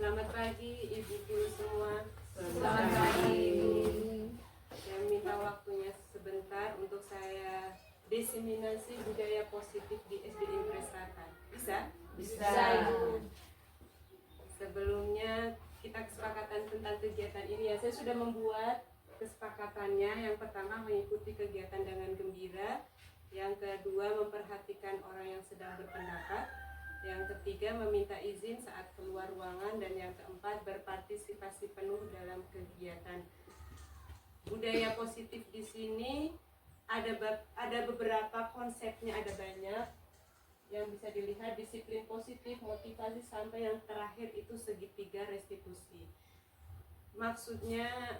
Selamat pagi Ibu Guru semua. Selamat pagi. Saya minta waktunya sebentar untuk saya diseminasi budaya positif di SD Impres Selatan. Bisa? Bisa. Sebelumnya kita kesepakatan tentang kegiatan ini ya. Saya sudah membuat kesepakatannya. Yang pertama mengikuti kegiatan dengan gembira. Yang kedua memperhatikan orang yang sedang berpendapat. Yang ketiga meminta izin saat keluar ruangan. Dan yang keempat berpartisipasi penuh dalam kegiatan. Budaya positif di sini ada beberapa konsepnya, ada banyak yang bisa dilihat. Disiplin positif, motivasi, sampai yang terakhir itu segitiga restitusi. Maksudnya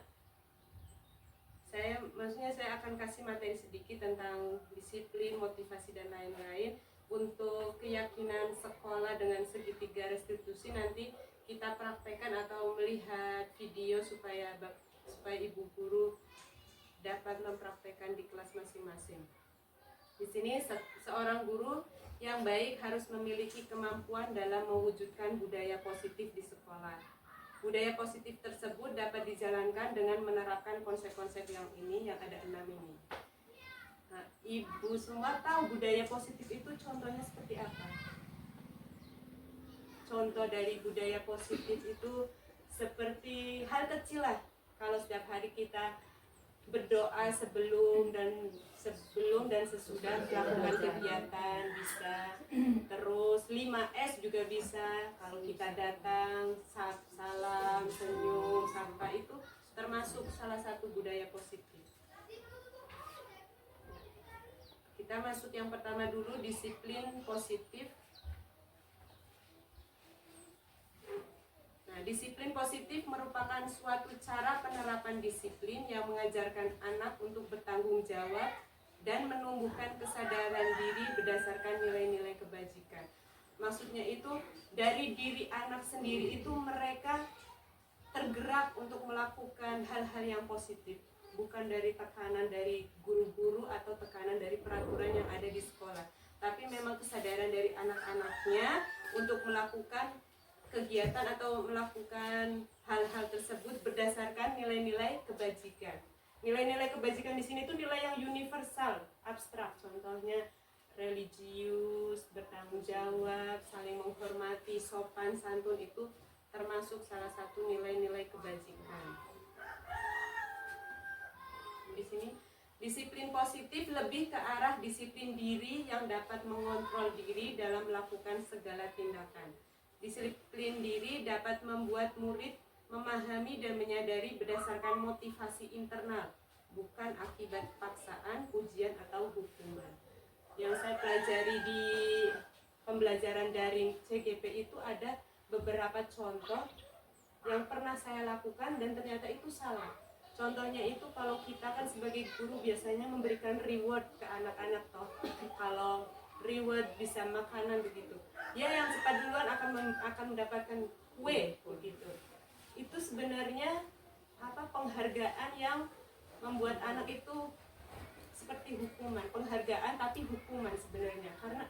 saya akan kasih materi sedikit tentang disiplin, motivasi, dan lain-lain. Untuk keyakinan sekolah dengan segitiga restitusi nanti kita praktekkan atau melihat video supaya ibu guru dapat mempraktekkan di kelas masing-masing. Di sini seorang guru yang baik harus memiliki kemampuan dalam mewujudkan budaya positif di sekolah. Budaya positif tersebut dapat dijalankan dengan menerapkan konsep-konsep yang ada 6 ini. Nah, ibu semua tahu budaya positif itu contohnya seperti apa? Contoh dari budaya positif itu seperti hal kecil lah. Kalau setiap hari kita berdoa sebelum dan sesudah melakukan kegiatan bisa. Terus 5S juga bisa. Kalau kita datang, salam, senyum, sapa, itu termasuk salah satu budaya positif. Kita masuk yang pertama dulu, disiplin positif. Nah, disiplin positif merupakan suatu cara penerapan disiplin yang mengajarkan anak untuk bertanggung jawab dan menumbuhkan kesadaran diri berdasarkan nilai-nilai kebajikan. Maksudnya itu dari diri anak sendiri itu mereka tergerak untuk melakukan hal-hal yang positif, bukan dari tekanan dari guru-guru atau tekanan dari peraturan yang ada di sekolah, tapi memang kesadaran dari anak-anaknya untuk melakukan kegiatan atau melakukan hal-hal tersebut berdasarkan nilai-nilai kebajikan. Nilai-nilai kebajikan di sini itu nilai yang universal, abstrak. Contohnya religius, bertanggung jawab, saling menghormati, sopan, santun, itu termasuk salah satu nilai-nilai kebajikan. Di sini disiplin positif lebih ke arah disiplin diri yang dapat mengontrol diri dalam melakukan segala tindakan. Disiplin diri dapat membuat murid memahami dan menyadari berdasarkan motivasi internal, bukan akibat paksaan, ujian, atau hukuman. Yang saya pelajari di pembelajaran daring CGP itu ada beberapa contoh yang pernah saya lakukan dan ternyata itu salah. Contohnya itu kalau kita kan sebagai guru biasanya memberikan reward ke anak-anak toh. Kalau reward bisa makanan begitu. Ya, yang cepat duluan akan mendapatkan kue begitu. Itu sebenarnya penghargaan yang membuat anak itu seperti hukuman, penghargaan tapi hukuman sebenarnya. Karena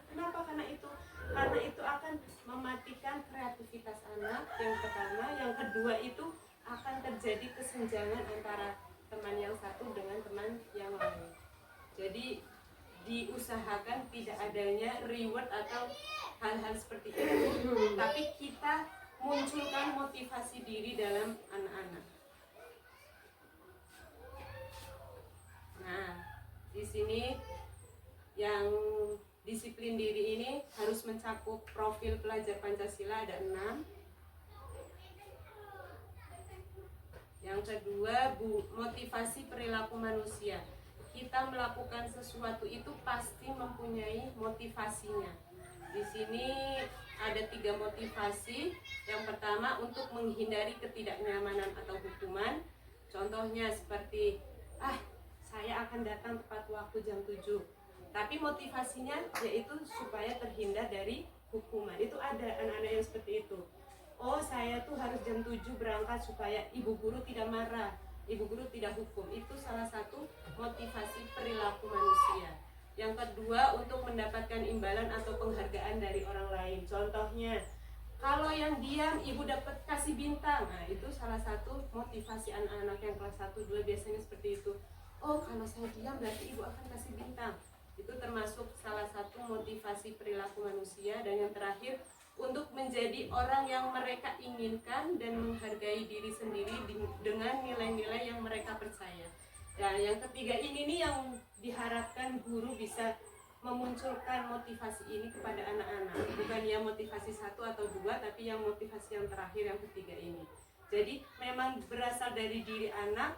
itu akan mematikan kreativitas anak, yang pertama. Yang kedua itu akan terjadi kesenjangan antara teman yang satu dengan teman yang lain. Jadi diusahakan tidak adanya reward atau hal-hal seperti itu, tapi kita munculkan motivasi diri dalam anak-anak. Nah, di sini yang disiplin diri ini harus mencakup profil pelajar Pancasila, ada 6. Yang kedua, motivasi perilaku manusia. Kita melakukan sesuatu itu pasti mempunyai motivasinya. Di sini ada 3 motivasi. Yang pertama, untuk menghindari ketidaknyamanan atau hukuman. Contohnya seperti, saya akan datang tepat waktu jam 7. Tapi motivasinya yaitu supaya terhindar dari hukuman. Itu ada anak-anak yang seperti itu. Oh, saya tuh harus jam 7 berangkat supaya ibu guru tidak marah, ibu guru tidak hukum. Itu salah satu motivasi perilaku manusia. Yang kedua, untuk mendapatkan imbalan atau penghargaan dari orang lain. Contohnya, Kalau yang diam, ibu dapat kasih bintang. Nah, itu salah satu motivasi anak-anak yang kelas 1, 2 biasanya seperti itu. Oh, kalau saya diam berarti ibu akan kasih bintang. Itu termasuk salah satu motivasi perilaku manusia. Dan yang terakhir, untuk menjadi orang yang mereka inginkan dan menghargai diri sendiri dengan nilai-nilai yang mereka percaya. Dan yang ketiga ini nih yang diharapkan guru bisa memunculkan motivasi ini kepada anak-anak, bukan yang motivasi 1 atau 2, tapi yang motivasi yang terakhir, yang ketiga ini. Jadi memang berasal dari diri anak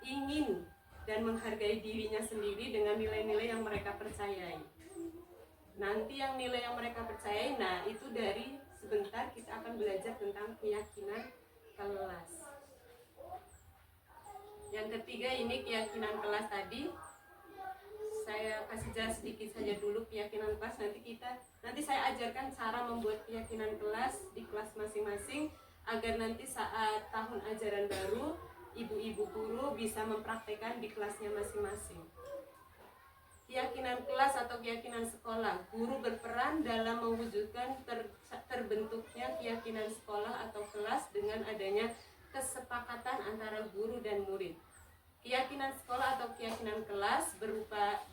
ingin dan menghargai dirinya sendiri dengan nilai-nilai yang mereka percayai. Nanti yang nilai yang mereka percayai, nah itu dari sebentar kita akan belajar tentang keyakinan kelas. Yang ketiga ini keyakinan kelas tadi. Saya kasih jelas sedikit saja dulu keyakinan kelas, nanti saya ajarkan cara membuat keyakinan kelas di kelas masing-masing agar nanti saat tahun ajaran baru ibu-ibu guru bisa mempraktekkan di kelasnya masing-masing. Keyakinan kelas atau keyakinan sekolah, guru berperan dalam mewujudkan terbentuknya keyakinan sekolah atau kelas dengan adanya kesepakatan antara guru dan murid. Keyakinan sekolah atau keyakinan kelas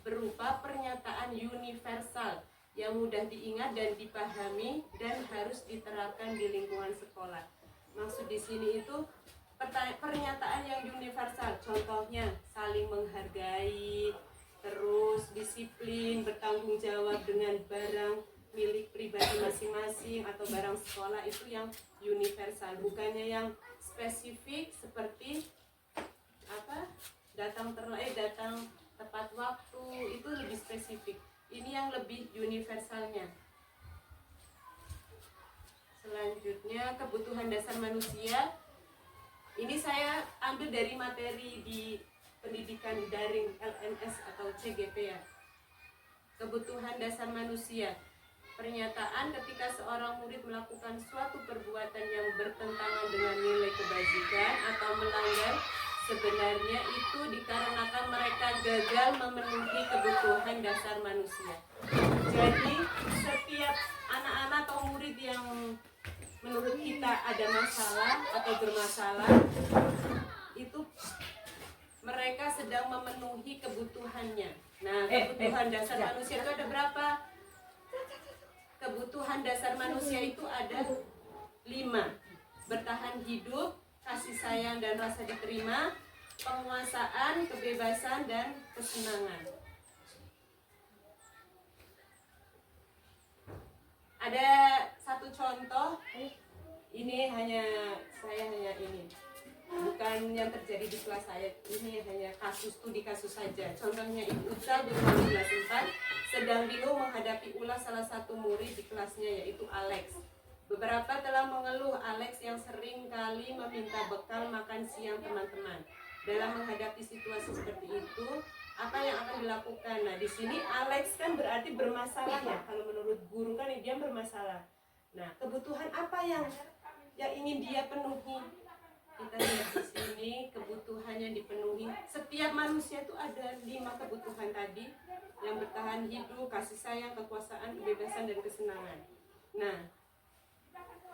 berupa pernyataan universal yang mudah diingat dan dipahami dan harus diterapkan di lingkungan sekolah. Maksud di sini itu pernyataan yang universal, contohnya saling menghargai, terus disiplin, bertanggung jawab dengan barang milik pribadi masing-masing atau barang sekolah, itu yang universal, bukannya yang spesifik seperti datang tepat waktu, itu lebih spesifik. Ini yang lebih universalnya. Selanjutnya kebutuhan dasar manusia. Ini saya ambil dari materi di pendidikan daring LMS atau CGP ya. Kebutuhan dasar manusia. Pernyataan ketika seorang murid melakukan suatu perbuatan yang bertentangan dengan nilai kebajikan atau melanggar, sebenarnya itu dikarenakan mereka gagal memenuhi kebutuhan dasar manusia. Jadi setiap anak-anak atau murid yang menurut kita ada masalah atau bermasalah, itu mereka sedang memenuhi kebutuhannya. Nah, kebutuhan dasar manusia itu ada berapa? Kebutuhan dasar manusia itu ada 5. Bertahan hidup, kasih sayang dan rasa diterima, penguasaan, kebebasan, dan kesenangan. Ada satu contoh, ini saya hanya ini, bukan yang terjadi di kelas saya, ini hanya studi kasus saja. Contohnya Ibu Uta guru kelas 4 sedang bingung menghadapi ulah salah satu murid di kelasnya, yaitu Alex. Beberapa telah mengeluh Alex yang sering kali meminta bekal makan siang teman-teman. Dalam menghadapi situasi seperti itu, apa yang akan dilakukan? Nah, di sini Alex kan berarti bermasalah ya. Kalau menurut guru kan dia bermasalah. Nah, kebutuhan apa yang ingin dia penuhi? Kita lihat di sini kebutuhannya dipenuhi. Setiap manusia itu ada 5 kebutuhan tadi, yang bertahan hidup, kasih sayang, kekuasaan, kebebasan, dan kesenangan. Nah,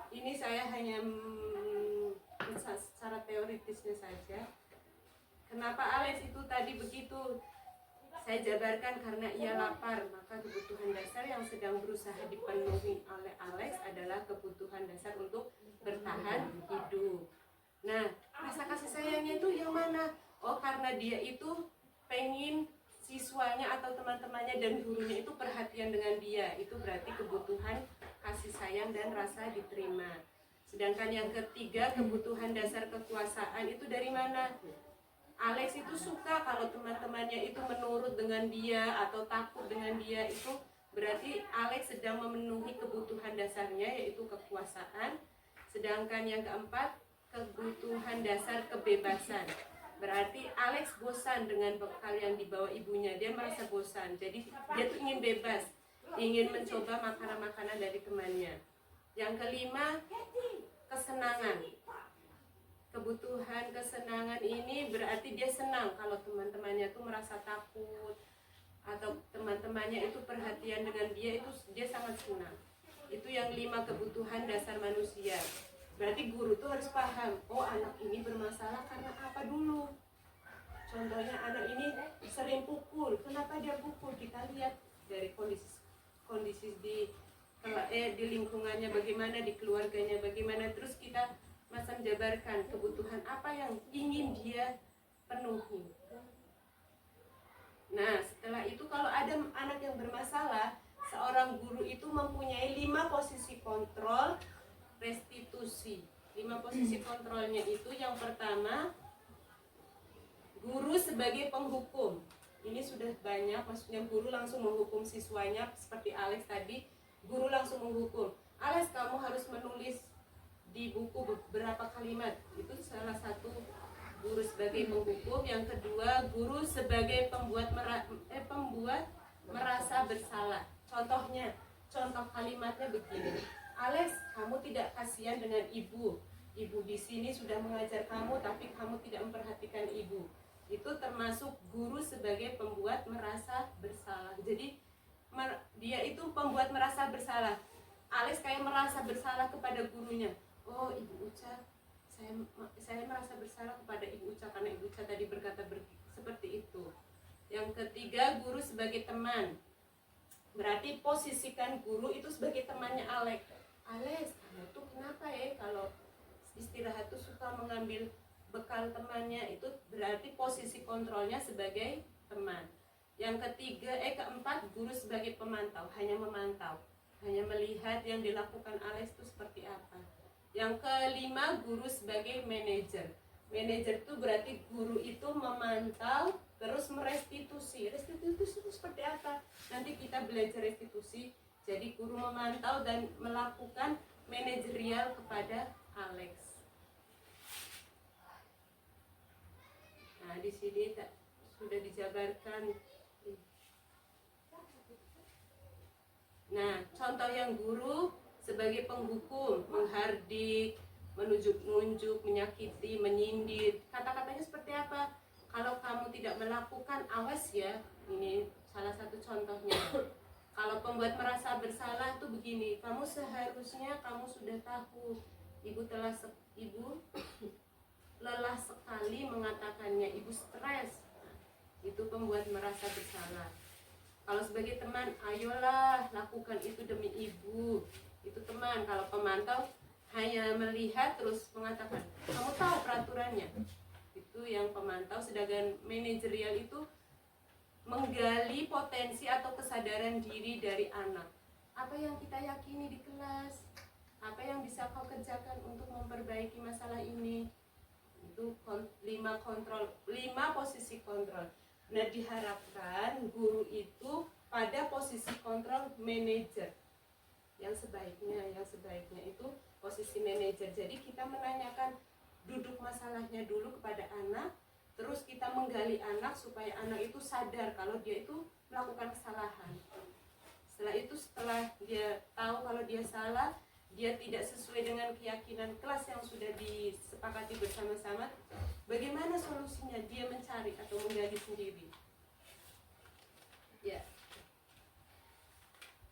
ini saya hanya secara teoritisnya saja. Kenapa Alex itu tadi begitu? Saya jabarkan karena ia lapar, maka kebutuhan dasar yang sedang berusaha dipenuhi oleh Alex adalah kebutuhan dasar untuk bertahan hidup. Nah, rasa kasih sayangnya itu yang mana? Oh, karena dia itu pengen siswanya atau teman-temannya dan gurunya itu perhatian dengan dia. Itu berarti kebutuhan kasih sayang dan rasa diterima. Sedangkan yang ketiga, kebutuhan dasar kekuasaan itu dari mana? Alex itu suka kalau teman-temannya itu menurut dengan dia atau takut dengan dia, itu berarti Alex sedang memenuhi kebutuhan dasarnya, yaitu kekuasaan. Sedangkan yang keempat, kebutuhan dasar kebebasan. Berarti Alex bosan dengan bekal yang dibawa ibunya, dia merasa bosan. Jadi dia tuh ingin bebas, ingin mencoba makanan-makanan dari temannya. Yang kelima, kesenangan. Kebutuhan kesenangan ini berarti dia senang kalau teman-temannya tuh merasa takut atau teman-temannya itu perhatian dengan dia, itu dia sangat senang. Itu yang 5 kebutuhan dasar manusia. Berarti guru tuh harus paham, oh anak ini bermasalah karena apa dulu. Contohnya anak ini sering pukul, kenapa dia pukul? Kita lihat dari kondisi di lingkungannya bagaimana, di keluarganya bagaimana, terus kita macam jabarkan kebutuhan apa yang ingin dia penuhi. Nah, setelah itu kalau ada anak yang bermasalah, seorang guru itu mempunyai 5 posisi kontrol restitusi. 5 posisi kontrolnya itu, yang pertama, guru sebagai penghukum. Ini sudah banyak, maksudnya guru langsung menghukum siswanya, seperti Alex tadi, guru langsung menghukum. Alex, kamu harus menulis di buku beberapa kalimat. Itu salah satu guru sebagai penghukum. Yang kedua, guru sebagai pembuat merasa bersalah. Contoh kalimatnya begini. Alex, kamu tidak kasihan dengan ibu. Ibu di sini sudah mengajar kamu, tapi kamu tidak memperhatikan ibu. Itu termasuk guru sebagai pembuat merasa bersalah. Jadi dia itu pembuat merasa bersalah. Alex kayak merasa bersalah kepada gurunya. Oh, Ibu Uca, saya merasa bersalah kepada Ibu Uca karena Ibu Uca tadi berkata seperti itu. Yang ketiga, guru sebagai teman. Berarti posisikan guru itu sebagai temannya Alex. Alex, kamu tuh kenapa ya kalau istirahat tuh suka mengambil bekal temannya? Itu berarti posisi kontrolnya sebagai teman. Yang ketiga, keempat, guru sebagai pemantau, hanya memantau, hanya melihat yang dilakukan Alex itu seperti apa. Yang kelima, guru sebagai manajer. Manajer itu berarti guru itu memantau terus merestitusi. Restitusi itu seperti apa? Nanti kita belajar restitusi. Jadi guru memantau dan melakukan manajerial kepada Alex. Nah, di sini sudah dijabarkan. Nah, contoh yang guru sebagai penghukum, menghardik, menunjuk-nunjuk, menyakiti, menyindir. Kata-katanya seperti apa? Kalau kamu tidak melakukan, awas ya. Ini salah satu contohnya. Kalau pembuat merasa bersalah tuh begini, kamu seharusnya kamu sudah tahu, ibu lelah sekali mengatakannya, ibu stres. Itu pembuat merasa bersalah. Kalau sebagai teman, ayolah lakukan itu demi ibu. Itu teman. Kalau pemantau hanya melihat terus mengatakan, kamu tahu peraturannya. Itu yang pemantau. Sedangkan manajerial itu menggali potensi atau kesadaran diri dari anak. Apa yang kita yakini di kelas? Apa yang bisa kau kerjakan untuk memperbaiki masalah ini? Itu 5 posisi kontrol. Nah, diharapkan guru itu pada posisi kontrol manajer. Yang sebaiknya itu posisi manajer. Jadi kita menanyakan duduk masalahnya dulu kepada anak, terus kita menggali anak supaya anak itu sadar kalau dia itu melakukan kesalahan. Setelah dia tahu kalau dia salah, dia tidak sesuai dengan keyakinan kelas yang sudah disepakati bersama-sama, bagaimana solusinya? Dia mencari atau menggali sendiri. Ya.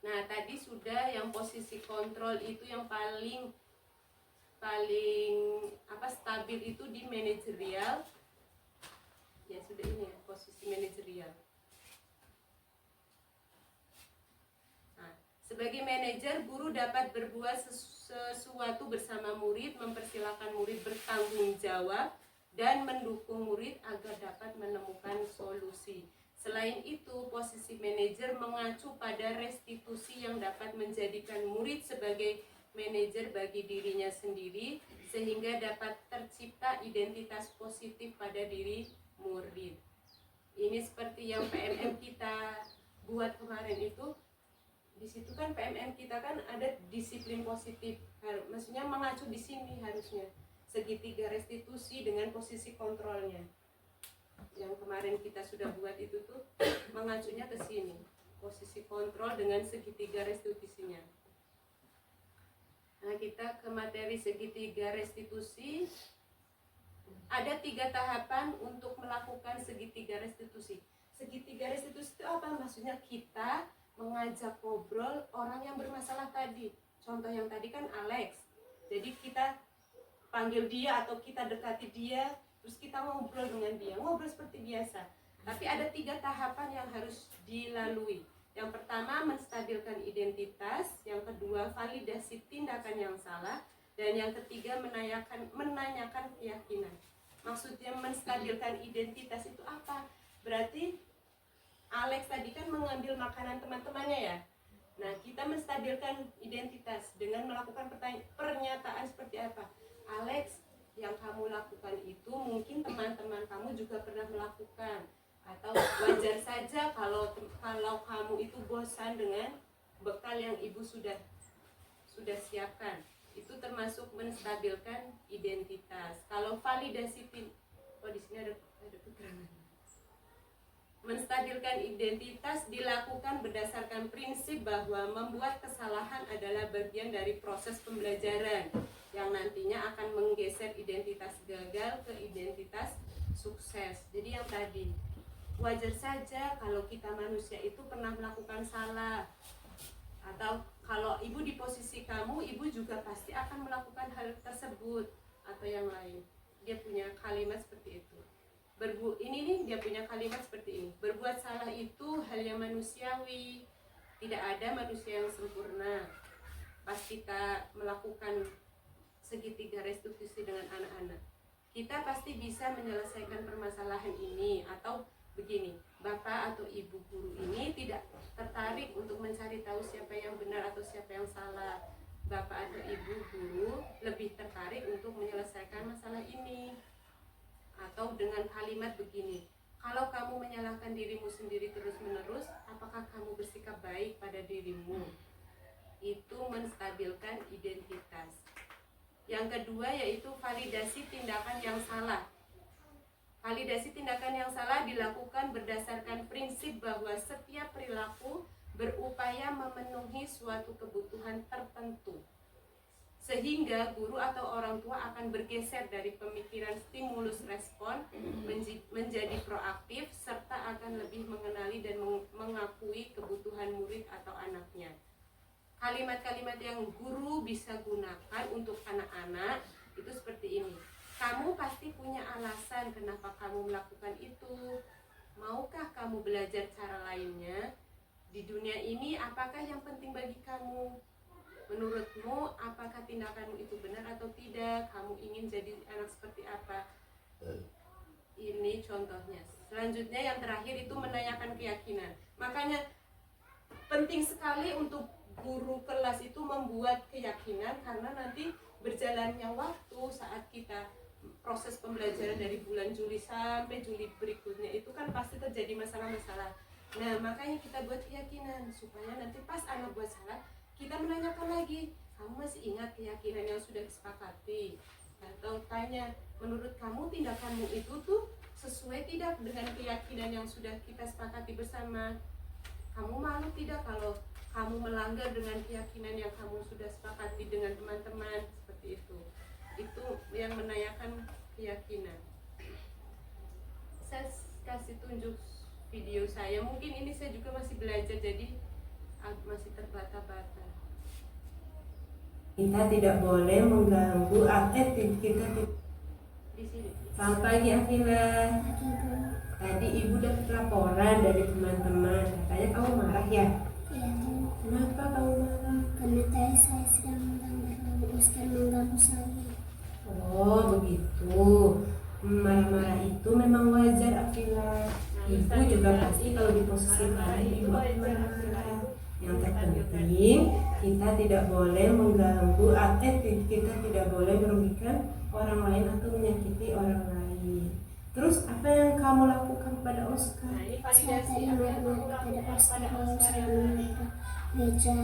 Nah, tadi sudah yang posisi kontrol itu yang paling stabil itu di manajerial. Ya, sudah ini ya, posisi manajerial. Nah, sebagai manajer, guru dapat berbuat sesuatu bersama murid, mempersilahkan murid bertanggung jawab, dan mendukung murid agar dapat menemukan solusi. Selain itu, posisi manajer mengacu pada restitusi yang dapat menjadikan murid sebagai manajer bagi dirinya sendiri, sehingga dapat tercipta identitas positif pada diri murid. Ini seperti yang PMM kita buat kemarin itu. Di situ kan PMM kita kan ada disiplin positif, maksudnya mengacu di sini harusnya segitiga restitusi dengan posisi kontrolnya. Yang kemarin kita sudah buat itu tuh mengacunya ke sini, posisi kontrol dengan segitiga restitusinya. Nah, kita ke materi segitiga restitusi. Ada 3 tahapan untuk melakukan segitiga restitusi. Segitiga restitusi itu apa? Maksudnya kita mengajak ngobrol orang yang bermasalah tadi. contoh yang tadi kan Alex. Jadi kita panggil dia atau kita dekati dia, terus kita ngobrol dengan dia, ngobrol seperti biasa. Tapi ada 3 tahapan yang harus dilalui. Yang pertama, menstabilkan identitas. Yang kedua, validasi tindakan yang salah. Dan yang ketiga, menanyakan keyakinan. Maksudnya menstabilkan identitas itu apa? Berarti Alex tadi kan mengambil makanan teman-temannya ya. Nah, kita menstabilkan identitas dengan melakukan pernyataan seperti apa? Alex, yang kamu lakukan itu mungkin teman-teman kamu juga pernah melakukan. Atau wajar saja kalau kamu itu bosan dengan bekal yang ibu sudah siapkan. Itu termasuk menstabilkan identitas. Kalau validasi di sini ada keterangan. Menstabilkan identitas dilakukan berdasarkan prinsip bahwa membuat kesalahan adalah bagian dari proses pembelajaran yang nantinya akan menggeser identitas gagal ke identitas sukses. Jadi yang tadi, wajar saja kalau kita manusia itu pernah melakukan salah. Atau kalau ibu di posisi kamu, ibu juga pasti akan melakukan hal tersebut atau yang lain. Dia punya kalimat seperti itu. Dia punya kalimat seperti ini. Berbuat salah itu hal yang manusiawi. Tidak ada manusia yang sempurna. Pas kita melakukan segitiga restitusi dengan anak-anak, kita pasti bisa menyelesaikan permasalahan ini. Atau begini, bapak atau ibu guru ini tidak tertarik untuk mencari tahu siapa yang benar atau siapa yang salah. Bapak atau ibu guru lebih tertarik untuk menyelesaikan masalah ini. Atau dengan kalimat begini, kalau kamu menyalahkan dirimu sendiri terus-menerus, apakah kamu bersikap baik pada dirimu? Itu menstabilkan identitas. Yang kedua yaitu validasi tindakan yang salah. Validasi tindakan yang salah dilakukan berdasarkan prinsip bahwa setiap perilaku berupaya memenuhi suatu kebutuhan tertentu. Sehingga guru atau orang tua akan bergeser dari pemikiran stimulus respon menjadi proaktif serta akan lebih mengenali dan mengakui kebutuhan murid atau anaknya. Kalimat-kalimat yang guru bisa gunakan untuk anak-anak itu seperti ini. Kamu pasti punya alasan kenapa kamu melakukan itu. Maukah kamu belajar cara lainnya? Di dunia ini apakah yang penting bagi kamu? Menurutmu apakah tindakanmu itu benar atau tidak? Kamu ingin jadi anak seperti apa? Ini contohnya. Selanjutnya yang terakhir itu menanyakan keyakinan. Makanya penting sekali untuk guru kelas itu membuat keyakinan, karena nanti berjalannya waktu saat kita proses pembelajaran dari bulan Juli sampai Juli berikutnya itu kan pasti terjadi masalah-masalah. Nah, makanya kita buat keyakinan supaya nanti pas anak buat salah, kita menanyakan lagi, kamu masih ingat keyakinan yang sudah disepakati? Atau tanya, menurut kamu tindakanmu itu tuh sesuai tidak dengan keyakinan yang sudah kita sepakati bersama? Kamu malu tidak kalau kamu melanggar dengan keyakinan yang kamu sudah sepakati dengan teman-teman? Seperti itu. Itu yang menanyakan keyakinan. Saya kasih tunjuk video saya. Mungkin ini saya juga masih belajar, jadi masih terbata-bata. Kita tidak boleh mengganggu aktivitas kita Di sini. Selamat pagi Afila. Tadi ibu dapat laporan dari teman-teman, katanya kamu marah ya? Ya, Kenapa kamu marah? karena tadi saya sedang mengganggu Ustaz mengganggu saya. Oh begitu. Marah-marah itu memang wajar Afila. Ibu juga pasti kalau di posisi kamu ibu akan marah. Yang terpenting kita tidak boleh mengganggu kita tidak boleh merugikan orang lain atau menyakiti orang lain. Terus apa yang kamu lakukan pada Oscar? Saya tadi marah-marah kepada Ustaz kalau saya meminta meja.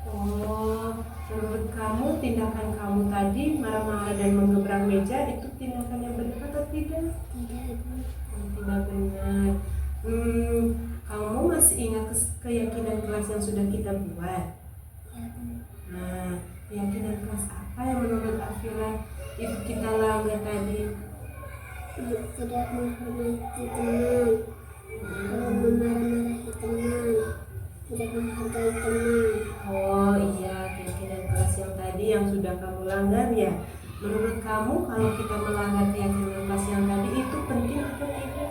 Oh, menurut kamu tindakan kamu tadi marah-marah dan menggebrak meja itu tindakan yang benar atau tidak? Tidak, Bu. Tidak benar. Kamu masih ingat keyakinan kelas yang sudah kita buat? Ya, Bu. Nah, keyakinan kelas apa yang menurut Afila itu kita langgar tadi? Tidak menghormati teman, kalau memarah-marahi teman, tidak menghargai teman. Oh iya, keyakinan kelas kelas yang tadi yang sudah kamu langgar ya. Menurut kamu kalau kita melanggar keyakinan kelas yang tadi itu penting atau tidak?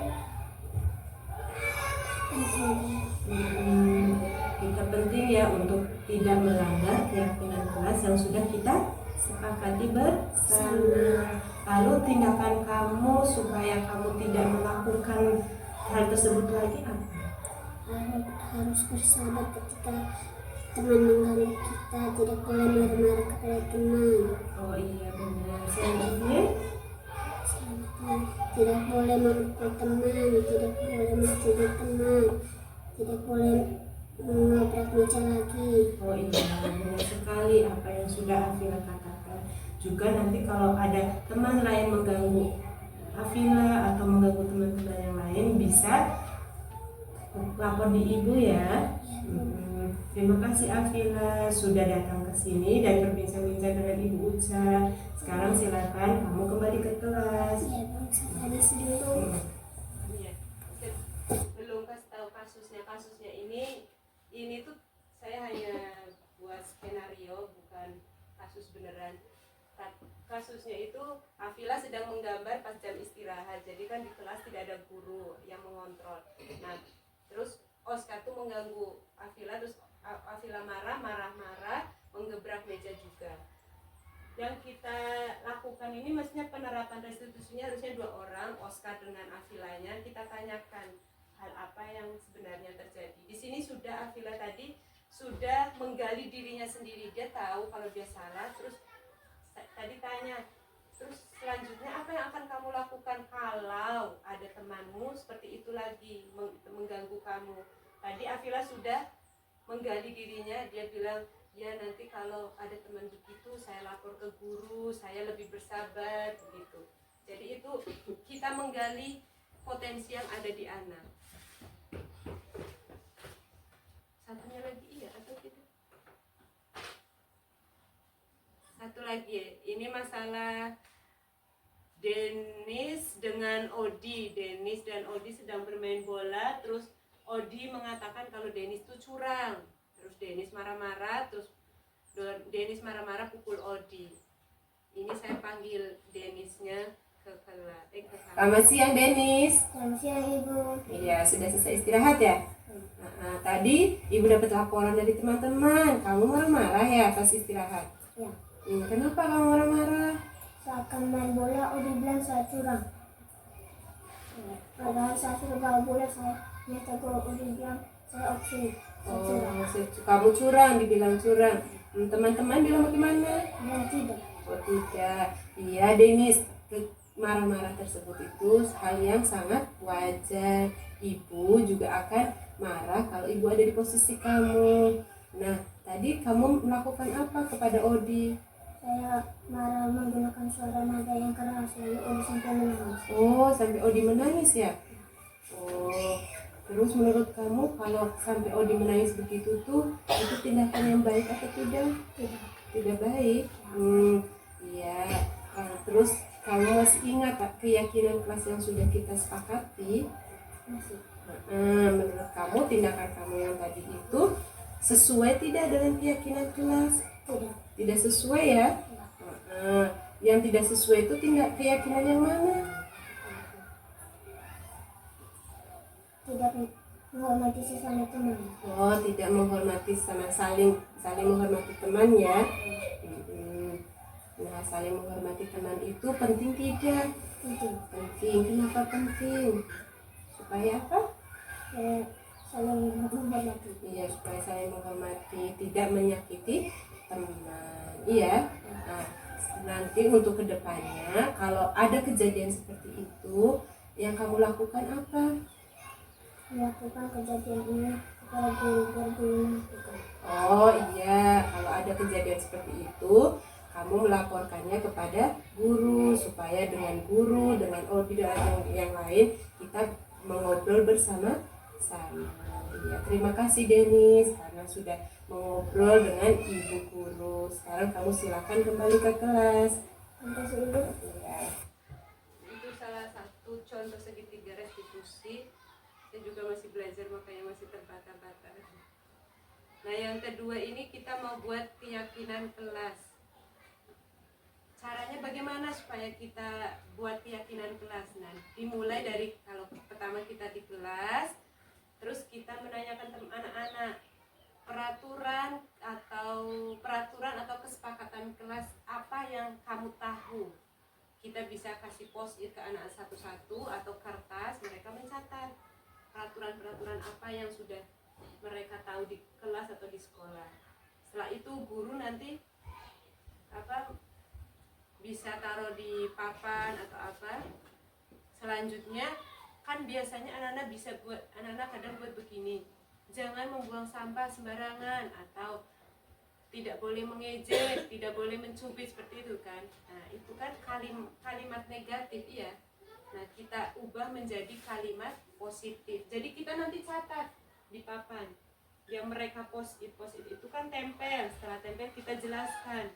Kita penting ya untuk tidak melanggar keyakinan kelas yang sudah kita sepakati bersama. Lalu tindakan kamu supaya kamu tidak melakukan hal tersebut lagi apa? Harus bersabar ketika teman mengganggu kita, tidak boleh marah-marah kepada teman. Oh iya benar. Selanjutnya Tidak boleh memukul teman, tidak boleh mencuri teman, tidak boleh mengobrak meja lagi. oh iya benar sekali apa yang sudah Afila katakan. Juga nanti kalau ada teman lain mengganggu Afila atau mengganggu teman-teman yang lain bisa lapor di ibu ya. Terima kasih Afila sudah datang ke sini dan berbincang-bincang dengan Ibu Uca. Sekarang silakan kamu kembali ke kelas. Ya, Bu, habis dulu. Iya. Belum kasih tahu kasusnya ini tuh saya hanya buat skenario bukan kasus beneran. Kasusnya itu Afila sedang menggambar pas jam istirahat, jadi kan di kelas tidak ada guru yang mengontrol. Nah terus Oscar tuh mengganggu Afila, terus Afila marah, menggebrak meja juga. Yang kita lakukan ini maksudnya penerapan restitusinya harusnya 2 orang, Oscar dengan Afilanya. Kita tanyakan hal apa yang sebenarnya terjadi. Di sini sudah Afila tadi sudah menggali dirinya sendiri, dia tahu kalau dia salah. Terus tadi tanya, terus selanjutnya apa yang akan kamu lakukan kalau ada temanmu seperti itu lagi mengganggu kamu? Tadi Afila sudah menggali dirinya, dia bilang ya nanti kalau ada teman begitu saya lapor ke guru, saya lebih bersabar begitu. Jadi itu kita menggali potensi yang ada di anak. Satunya lagi iya atau tidak? Satu lagi, ini masalah Denis dengan Odi. Denis dan Odi sedang bermain bola, terus Odi mengatakan kalau Denis itu curang. Terus Denis marah-marah, pukul Odi. Ini saya panggil Denisnya ke kelas. Selamat siang Denis. Selamat siang, Ibu. Iya sudah selesai istirahat ya. Tadi ibu dapat laporan dari teman-teman. Kamu marah-marah ya pas istirahat. Ya, Kenapa kamu marah-marah? saat kami main bola, Odi bilang saya curang. Padahal saya sudah bawa bola, saya tegur, Odi bilang saya opsi. Kamu curang, dibilang curang. Teman-teman bilang bagaimana? Dan tidak. Oh tidak. Iya Denis, marah-marah tersebut itu hal yang sangat wajar. Ibu juga akan marah kalau ibu ada di posisi kamu. Nah, tadi kamu melakukan apa kepada Odi? Saya marah menggunakan suara nada yang keras, lalu Odi sampai menangis. Oh, sampai Odi menangis ya? Oh, terus menurut kamu kalau sampai Odi menangis begitu tuh, itu tindakan yang baik atau tidak? Tidak baik. Iya. Terus kamu masih ingat keyakinan kelas yang sudah kita sepakati? Masih. Menurut kamu tindakan kamu yang tadi itu sesuai tidak dengan keyakinan kelas? Tidak. Tidak sesuai ya? Yang tidak sesuai itu keyakinan yang mana? Tidak menghormati sesama teman. Oh, tidak menghormati sama saling menghormati teman ya. Nah, saling menghormati teman itu penting tidak? Penting. Kenapa penting? Supaya apa? Saling menghormati. Iya, supaya saling menghormati, tidak menyakiti teman. Iya. Nah, nanti untuk kedepannya kalau ada kejadian seperti itu, yang kamu lakukan apa? Melakukan kejadian ini kepada guru-guru. Oh iya, kalau ada kejadian seperti itu, kamu melaporkannya kepada guru supaya dengan guru, dengan Odi dan yang lain kita mengobrol bersama-sama. Iya, terima kasih Denis karena sudah mengobrol dengan ibu guru. Sekarang kamu silakan kembali ke kelas. Terima kasih, Ibu. Iya. Itu salah satu contoh segitiga restitusi. Saya juga masih belajar makanya masih terbata-bata. Nah, yang kedua ini kita mau buat keyakinan kelas. Caranya bagaimana supaya kita buat keyakinan kelas? Nah, dimulai dari kalau pertama kita di kelas, terus kita menanyakan anak-anak peraturan atau kesepakatan kelas apa yang kamu tahu. Kita bisa kasih post-it ke anak satu-satu atau kertas, mereka mencatat peraturan-peraturan apa yang sudah mereka tahu di kelas atau di sekolah. Setelah itu guru nanti bisa taruh di papan atau apa. Selanjutnya kan biasanya anak-anak kadang buat begini, jangan membuang sampah sembarangan, atau tidak boleh mengejek, tidak boleh mencubit, seperti itu kan. Nah, itu kan kalimat negatif ya. Nah, kita ubah menjadi kalimat positif. Jadi kita nanti catat di papan. Yang mereka post-it itu kan tempel. Setelah tempel kita jelaskan.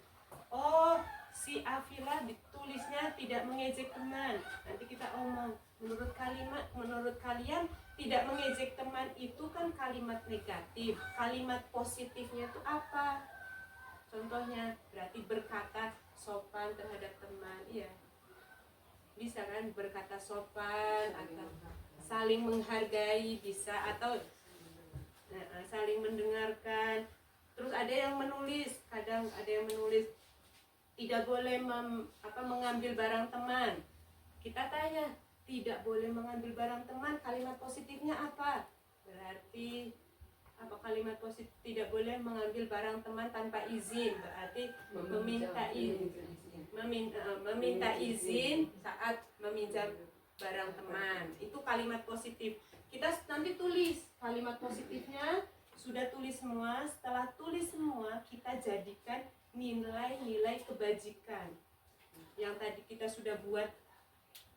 Oh, si Afila ditulisnya tidak mengejek teman. Nanti kita omong, menurut kalian tidak mengejek teman itu kan kalimat negatif. Kalimat positifnya itu apa? Contohnya berarti berkata sopan terhadap teman. Iya, bisa kan berkata sopan, atau saling menghargai bisa, atau saling mendengarkan. Terus ada yang menulis, kadang ada yang menulis tidak boleh mengambil barang teman. Kita tanya, tidak boleh mengambil barang teman, kalimat positifnya apa? Berarti apa kalimat positif? Tidak boleh mengambil barang teman tanpa izin, berarti meminta izin saat meminjam barang teman. Itu kalimat positif. Kita nanti tulis kalimat positifnya, sudah tulis semua. Setelah tulis semua, kita jadikan nilai-nilai kebajikan. Yang tadi kita sudah buat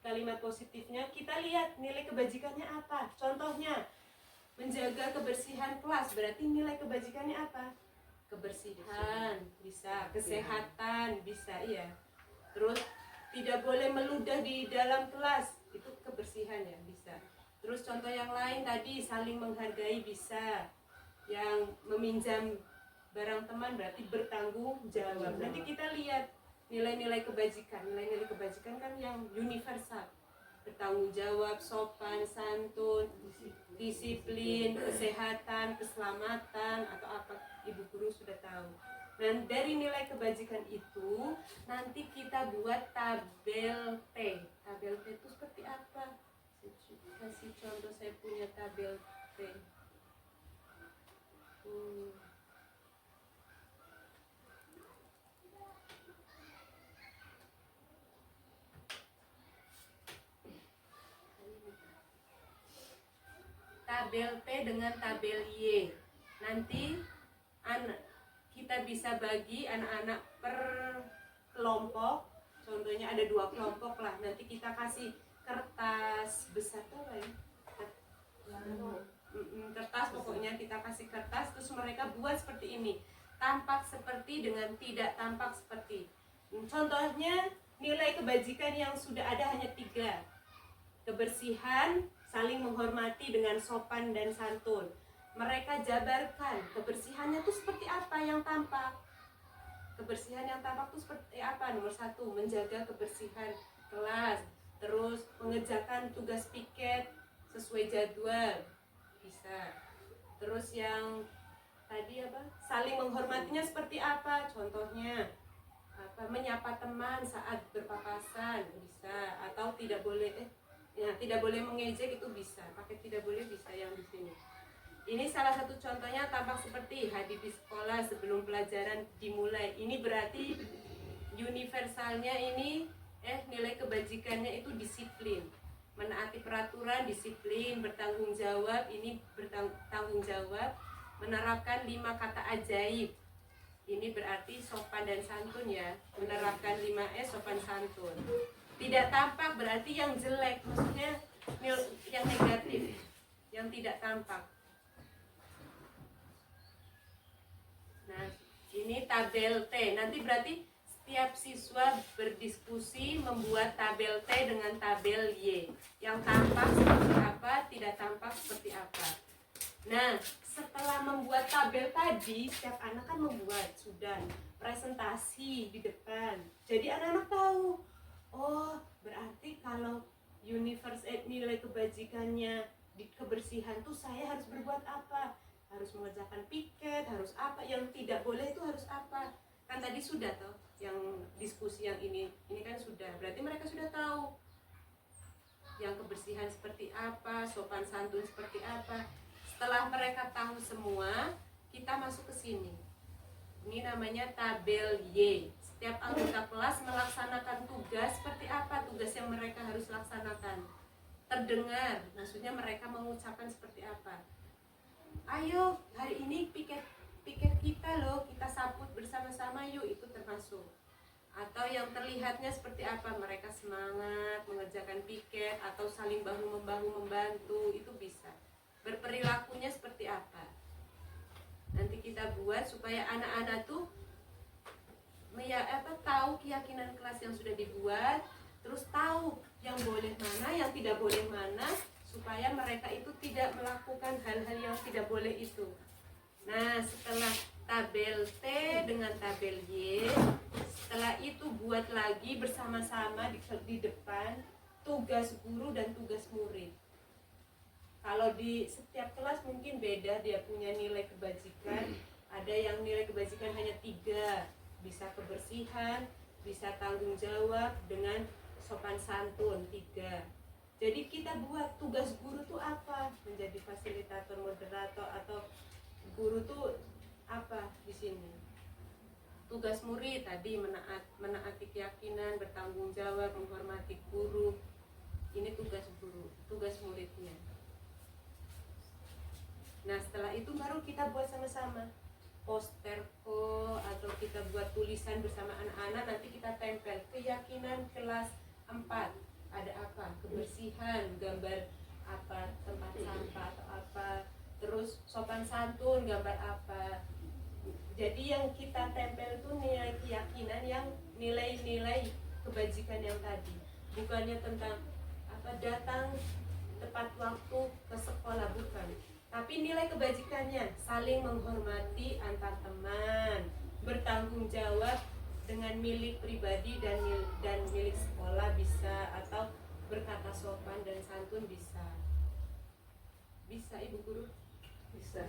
kalimat positifnya, kita lihat nilai kebajikannya apa. Contohnya, menjaga kebersihan kelas, berarti nilai kebajikannya apa? Kebersihan, bisa. Kesehatan, bisa, iya. Terus, tidak boleh meludah di dalam kelas, itu kebersihan ya, bisa. Terus contoh yang lain tadi, saling menghargai, bisa. Yang meminjam barang teman berarti bertanggung jawab. Nanti kita lihat nilai-nilai kebajikan. Nilai-nilai kebajikan kan yang universal. Bertanggung jawab, sopan, santun, disiplin, kesehatan, keselamatan, atau apa, ibu guru sudah tahu. Dan dari nilai kebajikan itu nanti kita buat tabel T. Tabel T itu seperti apa? Kasih contoh, saya punya tabel T. Tabel P dengan tabel Y. Nanti kita bisa bagi anak-anak per kelompok. Contohnya ada 2 kelompok lah. Nanti kita kasih kertas besar tuh apa ya? Kertas, pokoknya kita kasih kertas, terus mereka buat seperti ini. Tampak seperti dengan tidak tampak seperti. Contohnya nilai kebajikan yang sudah ada hanya 3. Kebersihan, saling menghormati dengan sopan dan santun. Mereka jabarkan kebersihannya itu seperti apa yang tampak. Kebersihan yang tampak itu seperti apa? Nomor 1, menjaga kebersihan kelas. Terus mengerjakan tugas piket sesuai jadwal, bisa. Terus yang tadi apa? Saling menghormatinya seperti apa? Contohnya menyapa teman saat berpapasan, bisa. Atau tidak boleh tidak boleh mengejek, itu bisa. Pakai tidak boleh bisa yang di sini. Ini salah satu contohnya tampak seperti hadir di sekolah sebelum pelajaran dimulai. Ini berarti universalnya ini nilai kebajikannya itu disiplin. Menaati peraturan, disiplin, bertanggung jawab, ini bertanggung jawab, menerapkan 5 kata ajaib. Ini berarti sopan dan santun ya. Menerapkan 5S sopan santun. Tidak tampak berarti yang jelek, maksudnya yang negatif, yang tidak tampak. Nah, ini tabel T. Nanti berarti setiap siswa berdiskusi membuat tabel T dengan tabel Y. Yang tampak seperti apa, tidak tampak seperti apa. Nah, setelah membuat tabel tadi, setiap anak kan membuat sudah presentasi di depan. Jadi anak-anak tahu, oh berarti kalau nilai kebajikannya di kebersihan tuh saya harus berbuat apa? Harus mengerjakan piket, harus apa? Yang tidak boleh itu harus apa? Kan tadi sudah toh, yang diskusi yang ini kan sudah. Berarti mereka sudah tahu yang kebersihan seperti apa, sopan santun seperti apa. Setelah mereka tahu semua, kita masuk ke sini. Ini namanya tabel Y. Setiap anggota kelas melaksanakan tugas seperti apa tugas yang mereka harus laksanakan. Terdengar, maksudnya mereka mengucapkan seperti apa. Ayo, hari ini piket kita loh, kita sabut bersama-sama yuk, itu termasuk. Atau yang terlihatnya seperti apa, mereka semangat mengerjakan piket atau saling bahu-membahu membantu, itu bisa. Berperilakunya seperti apa, nanti kita buat supaya anak-anak tuh tahu keyakinan kelas yang sudah dibuat, terus tahu yang boleh mana, yang tidak boleh mana, supaya mereka itu tidak melakukan hal-hal yang tidak boleh itu. Nah, setelah tabel T dengan tabel Y, setelah itu buat lagi bersama-sama di depan tugas guru dan tugas murid. Kalau di setiap kelas mungkin beda, dia punya nilai kebajikan. Ada yang nilai kebajikan hanya 3, bisa kebersihan, bisa tanggung jawab, dengan sopan santun 3. Jadi kita buat tugas guru tuh apa? Menjadi fasilitator, moderator, atau guru tuh apa di sini? Tugas murid tadi menaati keyakinan, bertanggung jawab, menghormati guru. Ini tugas guru, tugas muridnya. Nah, setelah itu baru kita buat sama-sama posterko, atau kita buat tulisan bersama anak-anak. Nanti kita tempel keyakinan kelas 4 ada apa, kebersihan, gambar apa, tempat sampah atau apa, terus sopan santun gambar apa. Jadi yang kita tempel itu nilai keyakinan, yang nilai-nilai kebajikan yang tadi, bukannya tentang apa datang tepat waktu ke sekolah, bukan, tapi nilai kebajikannya saling menghormati antar teman, bertanggung jawab dengan milik pribadi dan milik sekolah bisa, atau berkata sopan dan santun bisa. Bisa Ibu Guru? Bisa.